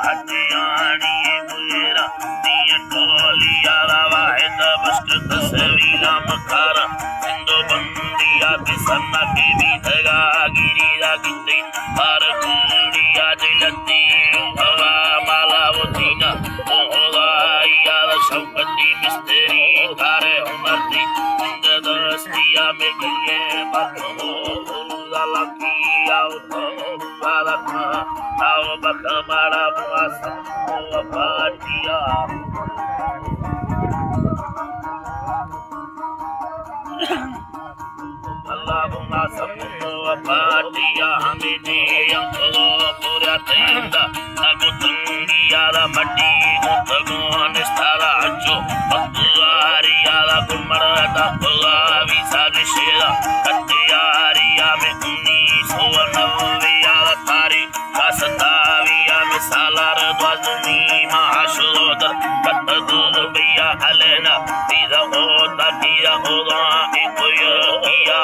हटियाणी गुजरा दिया टोलिया वाहिद बश्क तस्वीरा मखारा सिंधु बंदिया किसना की भी धगा गिरिया गिद्दी हर कुड़िया दिलती हवा माला वतीना ओलाइया शौकती मिस्त्री कारे उमरती जिंद दस्तिया में गए बखो लकिया तो बालका आओ बखमारा मुआसा ओ पाटिया अल्लाहुम्मा सल्लु व पाटिया हमें दे अंको पूरा तैंदा अगुतंगिया ला मड्डी गुतगोन स्ताला अचो बक्वारिया ला गुमरदा भगावी सादिशेला कत्यारिया में 1990 ला तारी सताविया में सालार द्वाजनी महाशोदर कत्तगुल बिया हलेना तीरा होता एक किया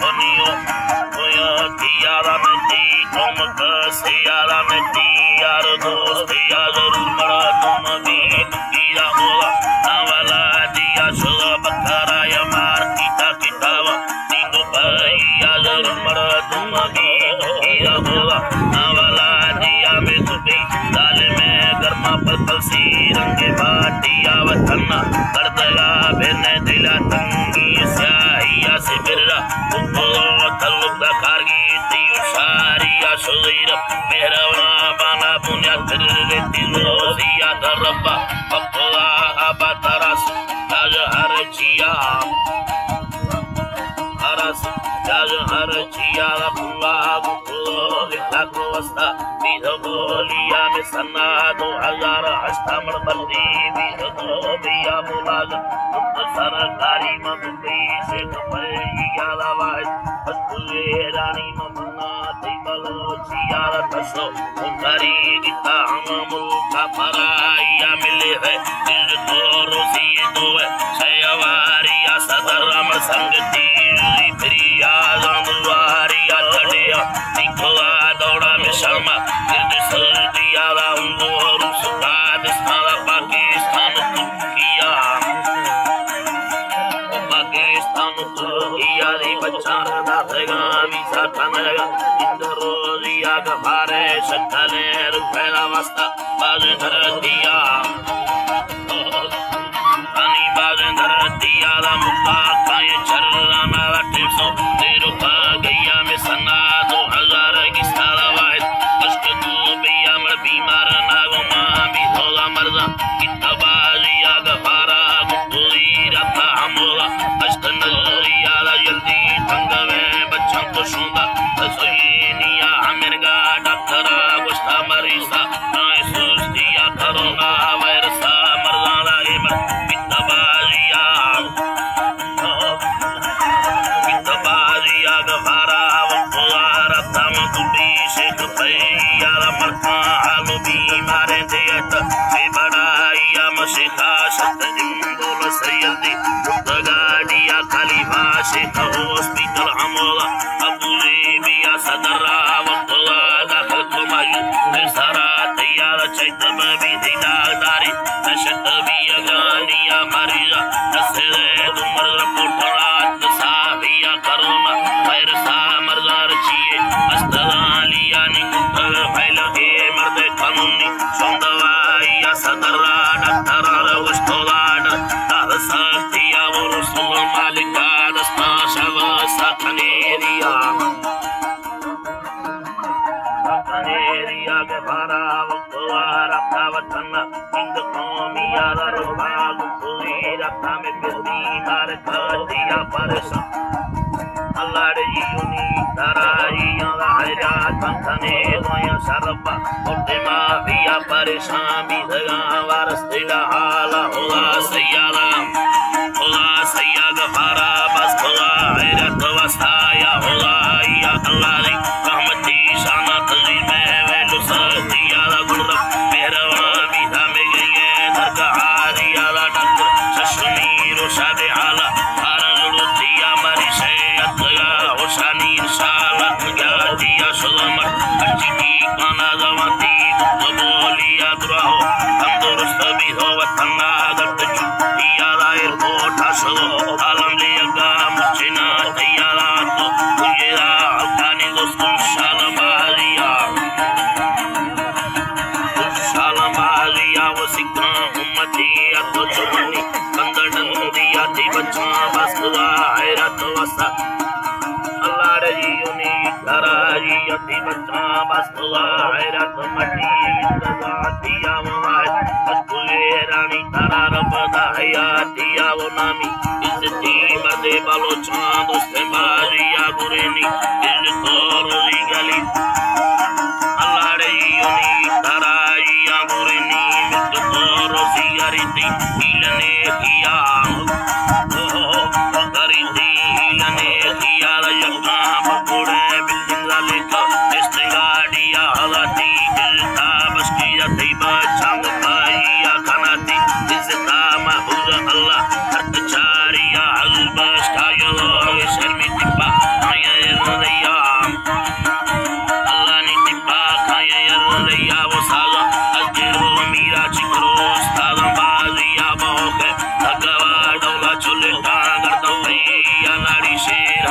बनियो कोया कियारा में दी तुम कसियारा में दी यार दोस्त यार मरा तुम भी किया होगा नवला दिया शुभ बकरा या मार किता कितावा नींदो भाई यार मरा तुम भी किया होगा नवला दिया में तुबी दाल में गर्मा पतल सी रंगे बाटिया वतना करदगा बेने दिला तंगी स्याहिया से बिररा उप्पलो तल्लुक कारगी दियो शारिया सुगीर मेहरवा बाना पुण्या तिरवे तिलोसिया दरब्बा पप्पला आबा तरस ताज हर चिया हरस ताज हर चिया पुला गुलो लिखा वस्ता बिधो बोलिया में सन्ना 2000 हस्तामर बल्दी बिधो बिया मुलाज सरकारी मबुई से कपैया लवाज बतुए रानी ममना दिबलोचिया तसो उंगरी गीता हम मुल्का पराया मिले है दिल तो रोसी दो छयवारिया सदरम संगति प्रिया जानवारिया लड़िया निकोला दौड़ा में शर्मा दिल सर्दिया लाऊंगो रुसका दिस्ताला पाकिस्तान तुर्किया तुर्किया दी बच्चान दासेगा वीसा कनेगा इंदरोजिया गफारे शक्कले रुफेला वस्ता बाज़ धरतिया पानी बाज़ धरतिया ला मुक्का काये चरला माला टिप्सो तेरो पा गया में सन्ना 2000 की साला वाहिद अश्क तू बिया मर बीमार नागो मां भी धोला मरजा किताबाजिया गफारा गुटुरी रता हमोला अश्तनलिया ला जल्दी तंगवे बच्चों को शूंदा रसोईनिया हमेरगा डॉक्टरा गुस्ता मरीसा नाय सुस्तिया करोना वायरसा मरजाला एमर किताबाजिया गफारा वकुआरा तम कुटी शेख पैया मरका हालो बीमारे देत से बड़ाइया मशिखा सतजिम बोल सैयदी गाड़िया खलीफा शेख हॉस्पिटल हमोला अबुजी बिया सदरा वकुआ दाखिल कुमायू सारा तैयार चैतम भी दिदादारी नशत बिया गानिया मरीजा नसरे दुमर पोटरात साहिया करोना वायरसा मरजार चिए अस्तलालिया निकुल फैल के मर्द कानूनी सोंदवाइया सदरा डॉक्टर वस्तोलाड दारसातिया वरुसुल मालिका दस्ता शवा सकनेरिया के भारा वक्तवारा वतन इंद कौमिया रुबाग पूरी रखा में बिल्दी मार दिया परसा अल्लाह यूनी तराइया हरा तंतने दोया सरबा उठे माफिया परेशान भी दगा वारस दिला हाला होला सैया गफारा बस होला हैरत वसाया होला या अल्लाह री रहमती शाना तजी में वेलु सर्दिया ला गुर मेहरवा बिधा में गए दरगाह हारिया ला डॉक्टर शशमीर शादे हाला दिया मरी शैयत होशानी इंशाल्लाह दिया सुलमत अच्छी मती बोलिया दुराहो तंदुरुस्त भी हो वतना गट चुपिया राय कोठा सो आलम लिया मुझे ना तैयारा तो तुझे आतानी दोस्त शालमारिया वो सिक्का उम्मती तो चुमनी कंदड़न दिया ती बच्चा बस हैरत वसा अल्लाह रजीनी कराजी अति बच्चा बस हैरत मटी दिया वाय बसुए रानी तारा रब दया दिया वो नामी इज्जती मर्दे बालो चांद उससे मारिया गुरेनी दिल तो रोजी गली अल्लाह रजीनी कराजी गुरेनी मिट तो रोजी गरीती हिलने किया चुले टांगर दो भैया नारी शेर